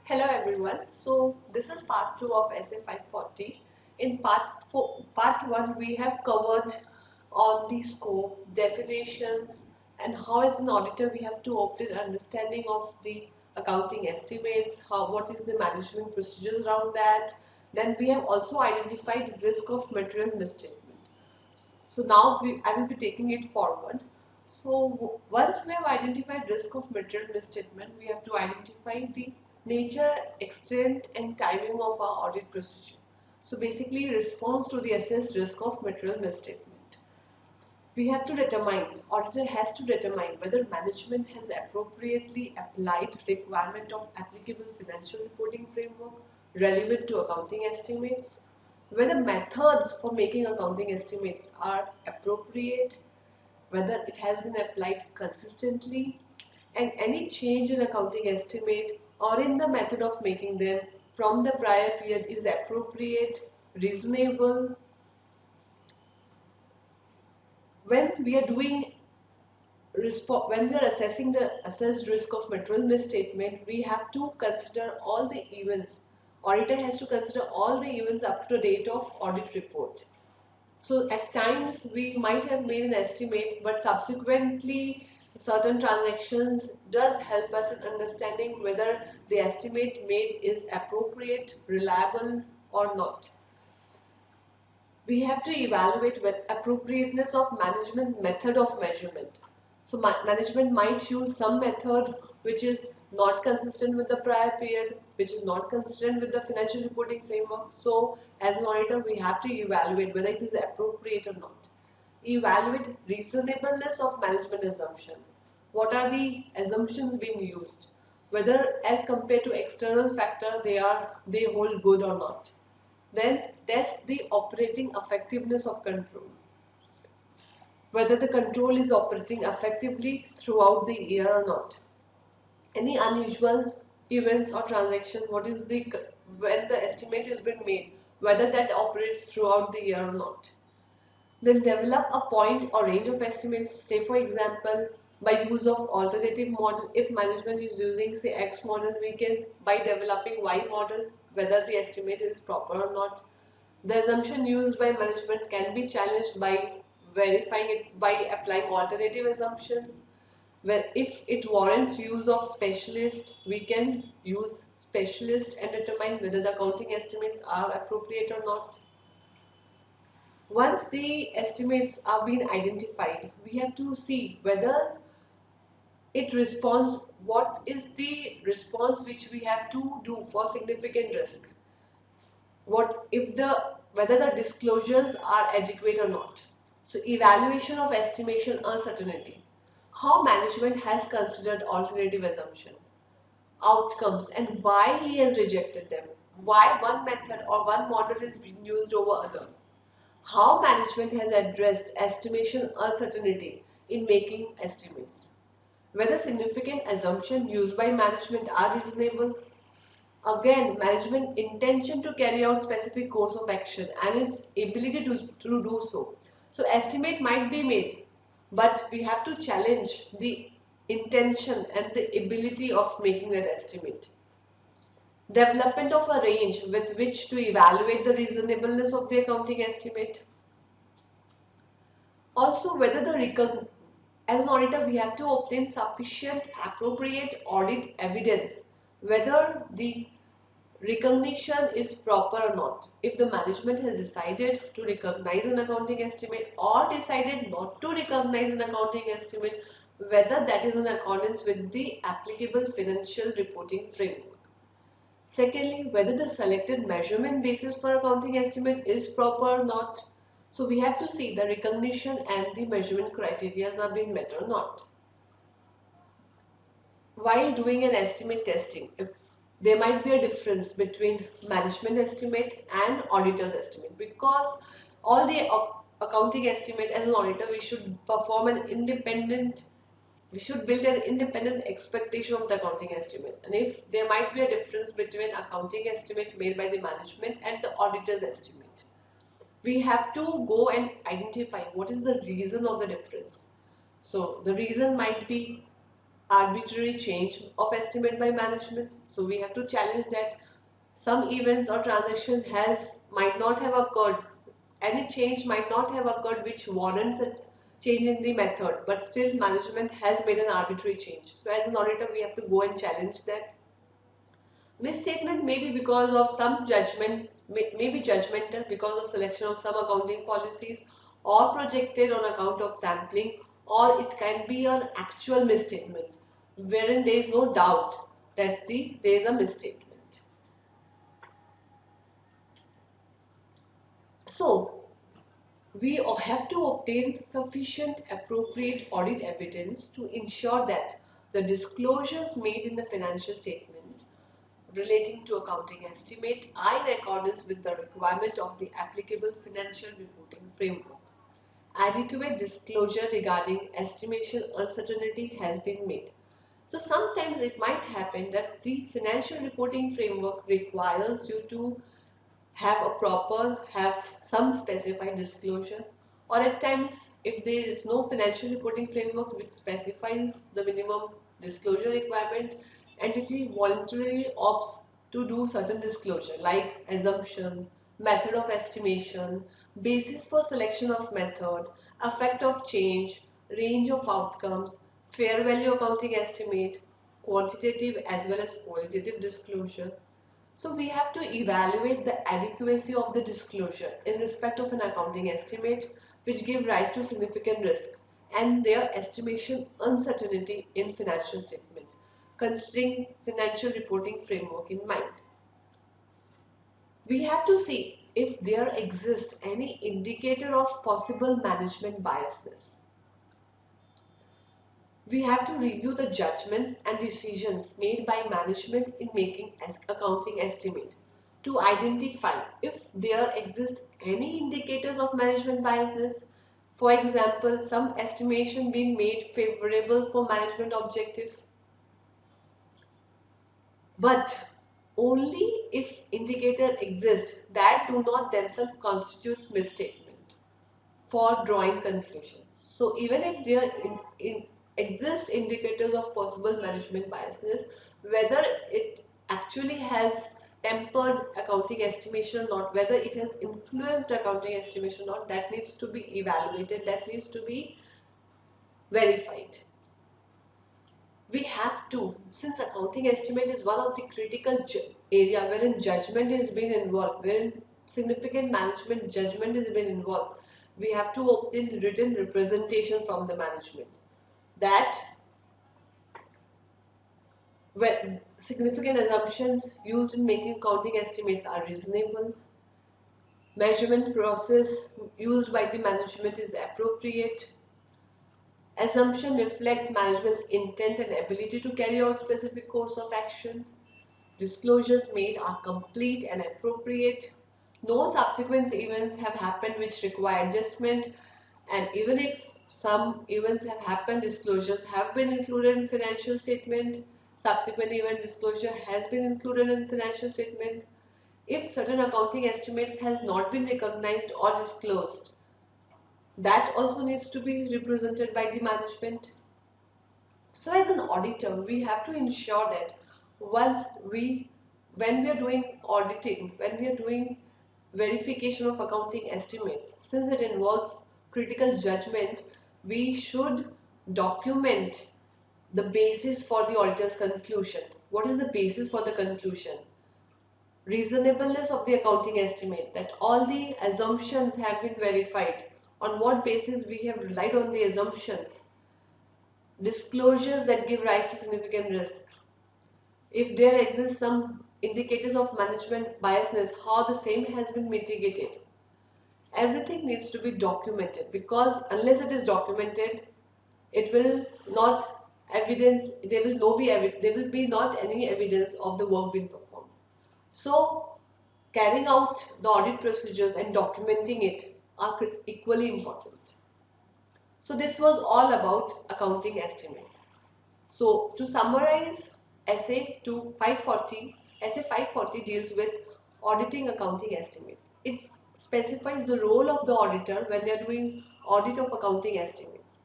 Hello everyone. So this is part 2 of Essay 540. In part 1 we have covered on the scope, definitions, and how as an auditor we have to obtain understanding of the accounting estimates, what is the management procedures around that. Then we have also identified risk of material misstatement. So now I will be taking it forward. So once we have identified risk of material misstatement, we have to identify the nature, extent and timing of our audit procedure. So basically response to the assessed risk of material misstatement. We have to determine, auditor has to determine whether management has appropriately applied requirement of applicable financial reporting framework relevant to accounting estimates, whether methods for making accounting estimates are appropriate, whether it has been applied consistently, and any change in accounting estimate or in the method of making them from the prior period is appropriate, reasonable. When we are doing when we are assessing the assessed risk of material misstatement, we have to consider all the events. Auditor has to consider all the events up to the date of audit report. So at times we might have made an estimate, but subsequently certain transactions does help us in understanding whether the estimate made is appropriate, reliable or not. We have to evaluate with appropriateness of management's method of measurement. So management might use some method which is not consistent with the prior period, which is not consistent with the financial reporting framework. So as an auditor, we have to evaluate whether it is appropriate or not. Evaluate reasonableness of management assumption. What are the assumptions being used? Whether as compared to external factor they hold good or not. Then test the operating effectiveness of control. Whether the control is operating effectively throughout the year or not. Any unusual events or transaction, when the estimate has been made, whether that operates throughout the year or not. Then develop a point or range of estimates, say for example, by use of alternative model. If management is using say X model, we can by developing Y model, whether the estimate is proper or not. The assumption used by management can be challenged by verifying it by applying alternative assumptions. Where if it warrants use of specialist, we can use specialist and determine whether the accounting estimates are appropriate or not. Once the estimates are being identified, we have to see whether it responds, what is the response which we have to do for significant risk. What if whether the disclosures are adequate or not. So evaluation of estimation uncertainty. How management has considered alternative assumption, outcomes and why he has rejected them. Why one method or one model is being used over other. How management has addressed estimation uncertainty in making estimates. Whether significant assumptions used by management are reasonable. Again, management intention to carry out specific course of action and its ability to do so. So estimate might be made, but we have to challenge the intention and the ability of making that estimate. Development of a range with which to evaluate the reasonableness of the accounting estimate. Also, whether as an auditor, we have to obtain sufficient appropriate audit evidence whether the recognition is proper or not. If the management has decided to recognize an accounting estimate or decided not to recognize an accounting estimate, whether that is in accordance with the applicable financial reporting framework. Secondly, whether the selected measurement basis for accounting estimate is proper or not. So we have to see the recognition and the measurement criteria are being met or not. While doing an estimate testing, if there might be a difference between management estimate and auditor's estimate, because all the accounting estimate as an auditor we should perform an independent, we should build an independent expectation of the accounting estimate. And if there might be a difference between accounting estimate made by the management and the auditor's estimate, we have to go and identify what is the reason of the difference. So the reason might be arbitrary change of estimate by management. So we have to challenge that some events or transaction might not have occurred. Any change might not have occurred which warrants a change in the method, but still management has made an arbitrary change. So as an auditor, we have to go and challenge that. Misstatement may be because of some judgment, may be judgmental because of selection of some accounting policies, or projected on account of sampling, or it can be an actual misstatement wherein there is no doubt that there is a misstatement. So we have to obtain sufficient appropriate audit evidence to ensure that the disclosures made in the financial statement relating to accounting estimate are in accordance with the requirement of the applicable financial reporting framework. Adequate disclosure regarding estimation uncertainty has been made. So sometimes it might happen that the financial reporting framework requires you to have some specified disclosure, or at times if there is no financial reporting framework which specifies the minimum disclosure requirement, entity voluntarily opts to do certain disclosure like assumption, method of estimation, basis for selection of method, effect of change, range of outcomes, fair value accounting estimate, quantitative as well as qualitative disclosure. So we have to evaluate the adequacy of the disclosure in respect of an accounting estimate which give rise to significant risk and their estimation uncertainty in financial statement, considering financial reporting framework in mind. We have to see if there exists any indicator of possible management biasness. We have to review the judgments and decisions made by management in making accounting estimate to identify if there exist any indicators of management biasness. For example, some estimation being made favorable for management objective, but only if indicator exist that do not themselves constitute misstatement for drawing conclusions. So even if there exist indicators of possible management biasness, whether it actually has tempered accounting estimation or not, whether it has influenced accounting estimation or not, that needs to be evaluated, that needs to be verified. We have to, since accounting estimate is one of the critical area wherein judgment is being involved, wherein significant management judgment is being involved, we have to obtain written representation from the management that when significant assumptions used in making accounting estimates are reasonable, measurement process used by the management is appropriate, assumption reflect management's intent and ability to carry out specific course of action, disclosures made are complete and appropriate, no subsequent events have happened which require adjustment, and even if some events have happened, disclosures have been included in financial statement, subsequent event disclosure has been included in financial statement. If certain accounting estimates has not been recognized or disclosed, that also needs to be represented by the management. So as an auditor, we have to ensure that when we are doing auditing, when we are doing verification of accounting estimates, since it involves critical judgment, we should document the basis for the auditor's conclusion. What is the basis for the conclusion? Reasonableness of the accounting estimate, that all the assumptions have been verified. On what basis we have relied on the assumptions? Disclosures that give rise to significant risk. If there exists some indicators of management biasness, how the same has been mitigated. Everything needs to be documented, because unless it is documented, it will not evidence, there will be not any evidence of the work being performed. So carrying out the audit procedures and documenting it are equally important. So this was all about accounting estimates. So to summarize, Essay 540 deals with auditing accounting estimates. It specifies the role of the auditor when they are doing audit of accounting estimates.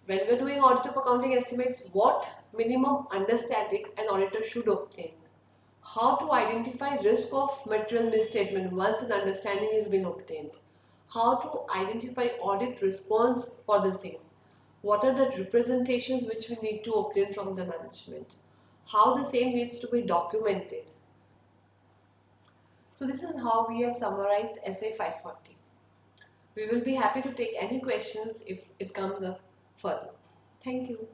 when we're doing audit of accounting estimates, what minimum understanding an auditor should obtain, how to identify risk of material misstatement once an understanding has been obtained, how to identify audit response for the same, what are the representations which we need to obtain from the management, how the same needs to be documented. So this is how we have summarized SA 540. We will be happy to take any questions if it comes up further. Thank you.